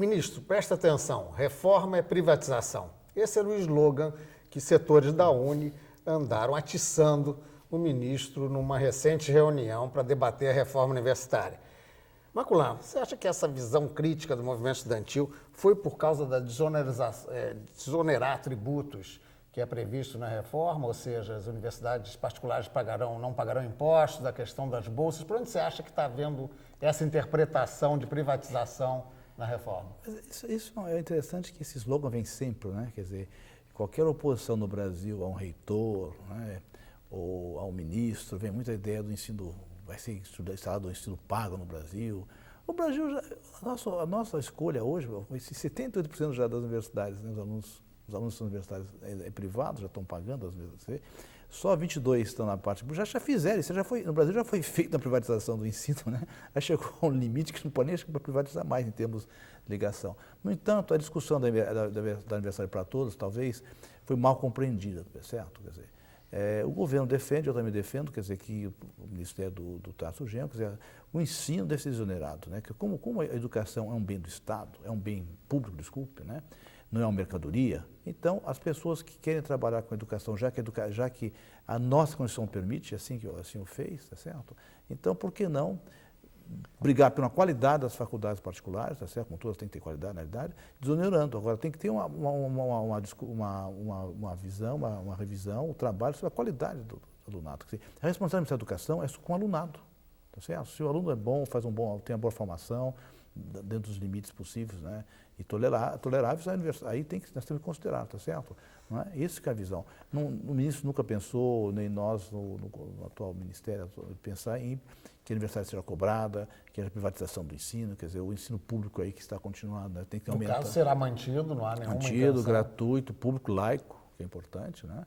Ministro, presta atenção, reforma é privatização. Esse era o slogan que setores da Uni andaram atiçando o ministro numa recente reunião para debater a reforma universitária. Macular, você acha que essa visão crítica do movimento estudantil foi por causa da desonerar tributos que é previsto na reforma, ou seja, as universidades particulares não pagarão impostos, a questão das bolsas? Por onde você acha que está havendo essa interpretação de privatização na reforma? Isso é interessante, que esse slogan vem sempre, né? Quer dizer, qualquer oposição no Brasil a um reitor, né, ou a um ministro, vem muita ideia do ensino, vai ser instalado o ensino pago no Brasil. O Brasil, a nossa escolha hoje, 78% já das universidades, né, os alunos universitários privados já estão pagando as universidades, só 22 estão na parte pública, já fizeram isso, no Brasil já foi feita a privatização do ensino, né? Já chegou a um limite que não pode nem para privatizar mais em termos de ligação. No entanto, a discussão da Universidade para Todos, talvez, foi mal compreendida, certo? Quer dizer, o governo defende, eu também defendo, quer dizer, que o Ministério do Tarso Genro, quer dizer, o ensino deve ser exonerado, né? Que como a educação é um bem do Estado, é um bem público, desculpe, né? Não é uma mercadoria, então as pessoas que querem trabalhar com educação, já que a nossa Constituição permite, assim o fez, tá certo? Então, por que não brigar pela qualidade das faculdades particulares, tá certo? Como todas têm que ter qualidade, na realidade, desonerando. Agora, tem que ter uma visão, uma revisão, um trabalho sobre a qualidade do alunado. Quer dizer, a responsabilidade da educação é com o alunado, tá certo? Se o aluno é bom, tem uma boa formação, dentro dos limites possíveis, né, e toleráveis, aí nós temos que considerar, tá certo? Não é? Essa que é a visão. O ministro nunca pensou, nem nós, no atual ministério, pensar em que a universidade seja cobrada, que haja privatização do ensino, quer dizer, o ensino público aí que está continuando, né, tem que aumentar. No caso, será mantido, não há nenhuma Mantido, gratuito, público, laico, que é importante, né?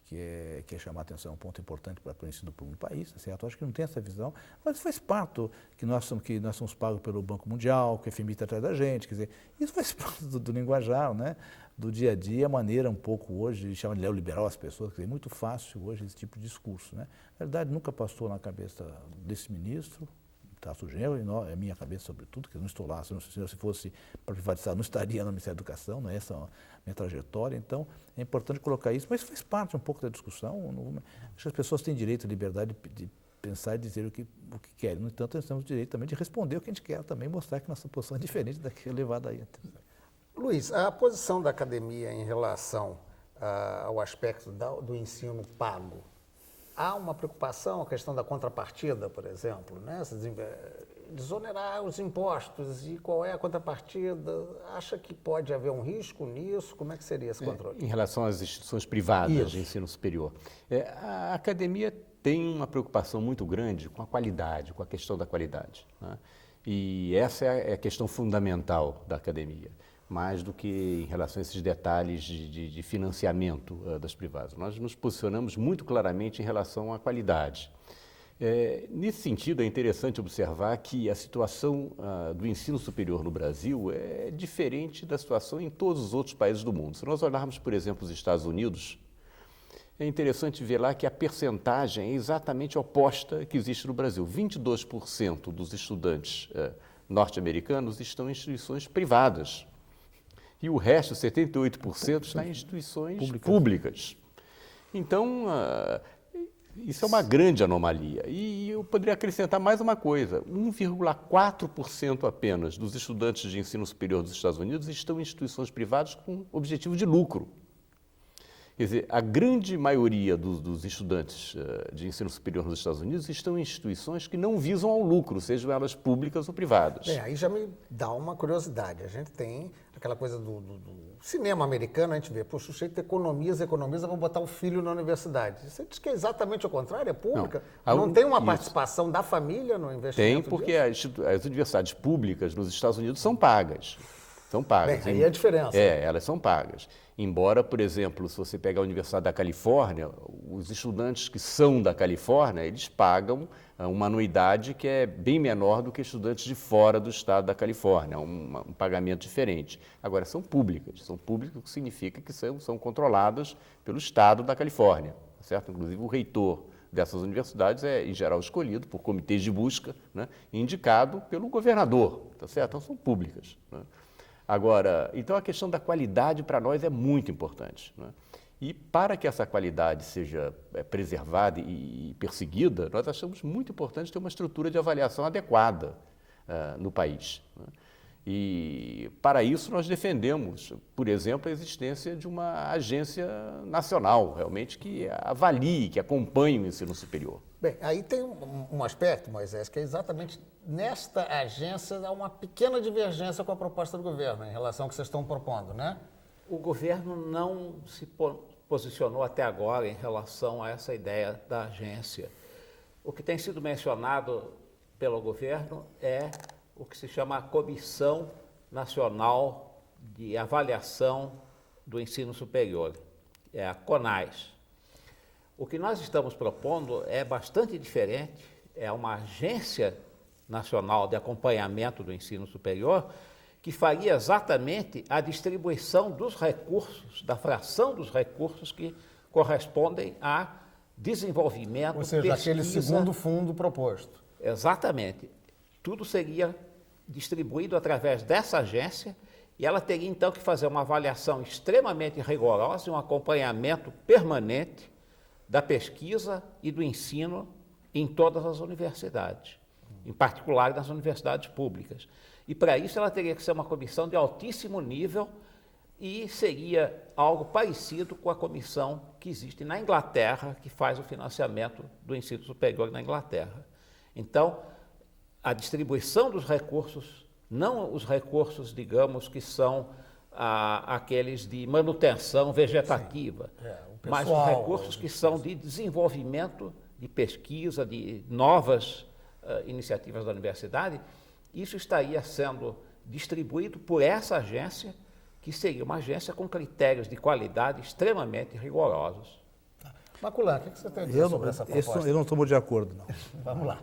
Que é chamar a atenção, um ponto importante para o ensino público do país, certo? Acho que não tem essa visão, mas faz parte que nós somos pagos pelo Banco Mundial, que o FMI está atrás da gente, quer dizer, isso faz parte do linguajar, né? Do dia a dia, a maneira um pouco hoje de chamar de neoliberal as pessoas, quer dizer, é muito fácil hoje esse tipo de discurso, né? Na verdade, nunca passou na cabeça desse ministro, Tarso Genro, e a minha cabeça sobretudo, que eu não estou lá, se fosse para privatizar, não estaria no Ministério da Educação, não é essa a minha trajetória, então é importante colocar isso, mas faz parte um pouco da discussão, acho que as pessoas têm direito à liberdade de pensar e dizer o que querem, no entanto, nós temos direito também de responder o que a gente quer, também mostrar que nossa posição é diferente da que é levada aí. Luiz, a posição da academia em relação ao aspecto do ensino pago, há uma preocupação, a questão da contrapartida, por exemplo, né? Desonerar os impostos, e qual é a contrapartida? Acha que pode haver um risco nisso? Como é que seria esse controle? Em relação às instituições privadas de ensino superior, a academia tem uma preocupação muito grande com a qualidade, com a questão da qualidade, né? E essa é a questão fundamental da academia, mais do que em relação a esses detalhes de financiamento das privadas. Nós nos posicionamos muito claramente em relação à qualidade. Nesse sentido, é interessante observar que a situação do ensino superior no Brasil é diferente da situação em todos os outros países do mundo. Se nós olharmos, por exemplo, os Estados Unidos, é interessante ver lá que a percentagem é exatamente oposta que existe no Brasil. 22% dos estudantes norte-americanos estão em instituições privadas. E o resto, 78%, está em instituições públicas. Então, isso é uma grande anomalia. E eu poderia acrescentar mais uma coisa: 1,4% apenas dos estudantes de ensino superior dos Estados Unidos estão em instituições privadas com objetivo de lucro. Quer dizer, a grande maioria dos estudantes de ensino superior nos Estados Unidos estão em instituições que não visam ao lucro, sejam elas públicas ou privadas. Aí já me dá uma curiosidade. A gente tem aquela coisa do cinema americano, a gente vê, poxa, o sujeito economiza, vamos botar o filho na universidade. Você diz que é exatamente o contrário, é pública? Não tem uma participação da família no investimento? Tem, porque as universidades públicas nos Estados Unidos são pagas. São pagas. Aí é a diferença. Elas são pagas. Embora, por exemplo, se você pegar a Universidade da Califórnia, os estudantes que são da Califórnia, eles pagam uma anuidade que é bem menor do que estudantes de fora do estado da Califórnia, um pagamento diferente. Agora, são públicas, o que significa que são controladas pelo estado da Califórnia, certo? Inclusive, o reitor dessas universidades é, em geral, escolhido por comitês de busca, né, indicado pelo governador, tá certo? Então, são públicas, né? Agora, então a questão da qualidade para nós é muito importante, né? E para que essa qualidade seja preservada e perseguida, nós achamos muito importante ter uma estrutura de avaliação adequada no país, né? E para isso nós defendemos, por exemplo, a existência de uma agência nacional, realmente, que avalie, que acompanhe o ensino superior. Bem, aí tem um aspecto, Moisés, que é exatamente nesta agência há uma pequena divergência com a proposta do governo em relação ao que vocês estão propondo, né? O governo não se posicionou até agora em relação a essa ideia da agência. O que tem sido mencionado pelo governo é o que se chama a Comissão Nacional de Avaliação do Ensino Superior, é a CONAS. O que nós estamos propondo é bastante diferente, é uma agência nacional de acompanhamento do ensino superior que faria exatamente a distribuição dos recursos, da fração dos recursos que correspondem a desenvolvimento, ou seja, pesquisa, aquele segundo fundo proposto. Exatamente. Tudo seria distribuído através dessa agência e ela teria então que fazer uma avaliação extremamente rigorosa e um acompanhamento permanente da pesquisa e do ensino em todas as universidades, em particular nas universidades públicas. E para isso ela teria que ser uma comissão de altíssimo nível e seria algo parecido com a comissão que existe na Inglaterra, que faz o financiamento do ensino superior na Inglaterra. Então, a distribuição dos recursos, não os recursos, digamos, que são aqueles de manutenção vegetativa, mas os recursos que são de desenvolvimento, de pesquisa, de novas iniciativas da universidade, isso estaria sendo distribuído por essa agência, que seria uma agência com critérios de qualidade extremamente rigorosos. Maculan, o que você tem a dizer sobre essa proposta? Eu não estou muito de acordo, não. Vamos lá.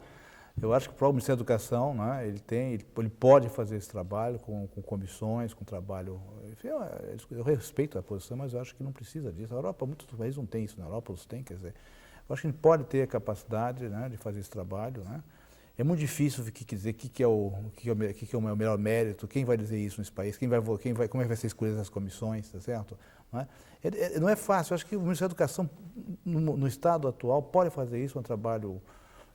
Eu acho que o próprio Ministério da Educação, né, ele pode fazer esse trabalho com comissões, com trabalho... Enfim, eu respeito a posição, mas eu acho que não precisa disso. A Europa, muitos países não têm isso, na Europa os têm, quer dizer... Eu acho que ele pode ter a capacidade, né, de fazer esse trabalho, né? É muito difícil dizer o que é o meu melhor mérito, quem vai dizer isso nesse país, como é que vai ser escolhido essas comissões, tá certo? Não é fácil. Eu acho que o Ministério da Educação, no estado atual, pode fazer isso,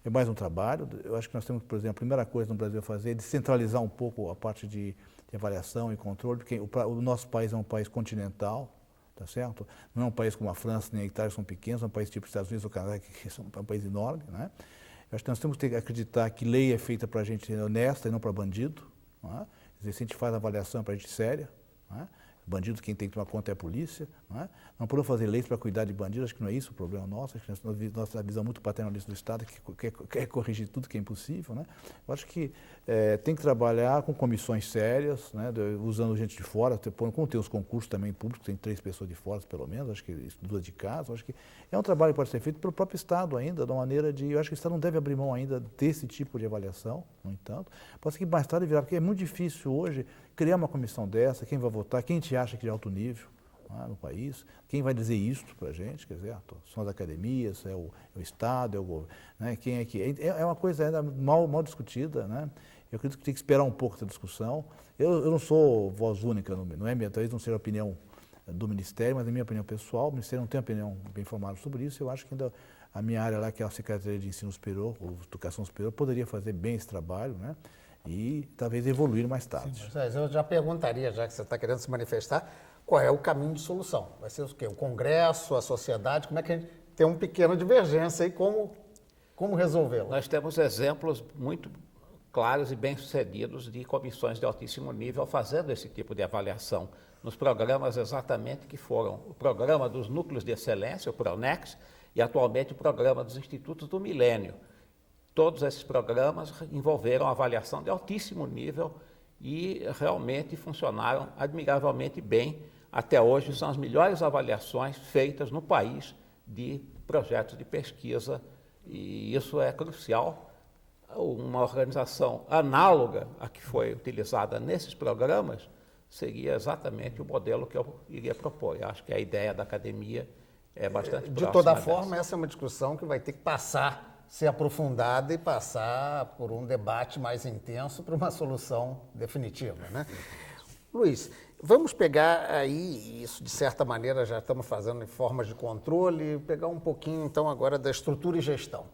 é mais um trabalho. Eu acho que nós temos, por exemplo, a primeira coisa no Brasil a fazer é descentralizar um pouco a parte de avaliação e controle, porque o nosso país é um país continental, tá certo? Não é um país como a França nem a Itália, que são pequenos, é um país tipo os Estados Unidos ou Canadá, que são um país enorme, né? Eu acho que nós temos que acreditar que lei é feita para a gente honesta e não para bandido, não é? Quer dizer, se a gente faz avaliação para a gente séria, não é? Bandido, quem tem que tomar conta é a polícia. Não podemos fazer leis para cuidar de bandidos, acho que não é isso o problema nosso. Acho que nossa visão muito paternalista do Estado que quer corrigir tudo que é impossível. Né? Eu acho que tem que trabalhar com comissões sérias, né, usando gente de fora, como tem os concursos também públicos, tem 3 pessoas de fora, pelo menos, acho que 2 de casa. Acho que é um trabalho que pode ser feito pelo próprio Estado ainda, de uma maneira de... Eu acho que o Estado não deve abrir mão ainda desse tipo de avaliação, no entanto. Pode ser que mais tarde virar, porque é muito difícil hoje criar uma comissão dessa, quem vai votar, quem te acha que é de alto nível no país, quem vai dizer isto para a gente, quer dizer, são as academias, é o Estado, é o governo, né? Quem é que... É uma coisa ainda mal discutida, né? Eu acredito que tem que esperar um pouco essa discussão. Eu não sou voz única, não é minha, talvez não seja a opinião do Ministério, mas a minha opinião pessoal, o Ministério não tem opinião bem formada sobre isso, eu acho que ainda a minha área lá, que é a Secretaria de Ensino Superior, ou Educação Superior, poderia fazer bem esse trabalho, né? E talvez evoluir mais tarde. Sim, mas eu já perguntaria, já que você está querendo se manifestar, qual é o caminho de solução? Vai ser o quê? O Congresso, a sociedade? Como é que a gente tem uma pequena divergência e como resolvê-la? Nós temos exemplos muito claros e bem-sucedidos de comissões de altíssimo nível fazendo esse tipo de avaliação nos programas exatamente que foram o programa dos núcleos de excelência, o PRONEX, e atualmente o programa dos Institutos do Milênio. Todos esses programas envolveram avaliação de altíssimo nível e realmente funcionaram admiravelmente bem. Até hoje são as melhores avaliações feitas no país de projetos de pesquisa e isso é crucial. Uma organização análoga à que foi utilizada nesses programas seria exatamente o modelo que eu iria propor. Eu acho que a ideia da academia é bastante próxima. De toda forma, essa é uma discussão que vai ter que ser aprofundada e passar por um debate mais intenso para uma solução definitiva, né? Luiz, vamos pegar aí, isso de certa maneira já estamos fazendo em formas de controle, pegar um pouquinho então agora da estrutura e gestão.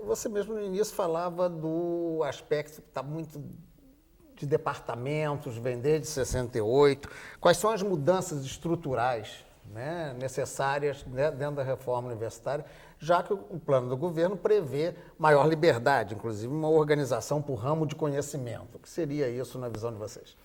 Você mesmo no início falava do aspecto que está muito de departamentos, vem desde 68. Quais são as mudanças estruturais, né, necessárias, né, dentro da reforma universitária, já que o plano do governo prevê maior liberdade, inclusive uma organização por ramo de conhecimento. O que seria isso na visão de vocês?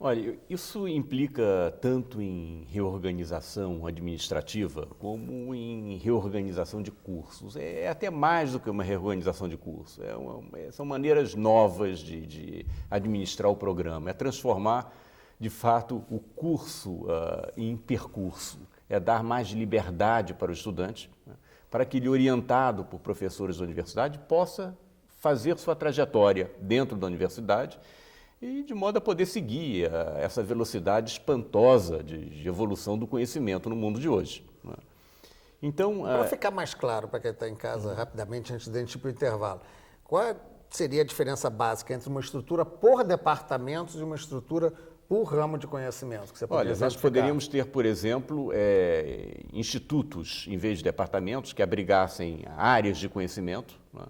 Olha, isso implica tanto em reorganização administrativa como em reorganização de cursos. É até mais do que uma reorganização de curso. São maneiras novas de administrar o programa. É transformar, de fato, o curso em percurso. É dar mais liberdade para o estudante, né, para que ele, orientado por professores da universidade, possa fazer sua trajetória dentro da universidade e de modo a poder seguir essa velocidade espantosa de evolução do conhecimento no mundo de hoje. Né? Então, para ficar mais claro para quem está em casa, rapidamente, antes de a gente ir para o intervalo, qual seria a diferença básica entre uma estrutura por departamentos e uma estrutura por ramo de conhecimento? Que você olha, nós poderíamos ter, por exemplo, institutos, em vez de departamentos, que abrigassem áreas de conhecimento. Né?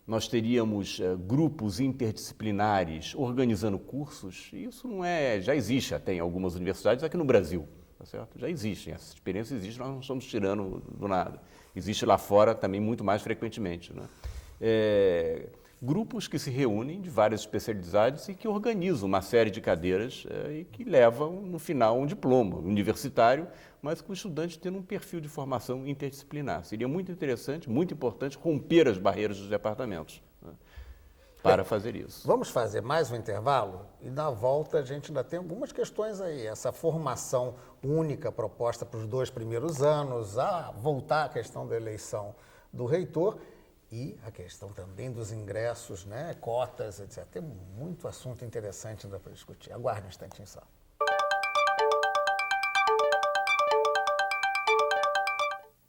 Nós teríamos grupos interdisciplinares organizando cursos. Isso não já existe até em algumas universidades aqui no Brasil, tá certo? Já existem, essa experiência existe, nós não estamos tirando do nada. Existe lá fora também muito mais frequentemente, né? Grupos que se reúnem de várias especialidades e que organizam uma série de cadeiras e que levam, no final, um diploma universitário, mas com o estudante tendo um perfil de formação interdisciplinar. Seria muito interessante, muito importante, romper as barreiras dos departamentos, né, para fazer isso. Vamos fazer mais um intervalo? E na volta a gente ainda tem algumas questões aí. Essa formação única proposta para os 2 primeiros anos, voltar à questão da eleição do reitor e a questão também dos ingressos, né, cotas, etc. Tem muito assunto interessante ainda para discutir. Aguarde um instantinho só.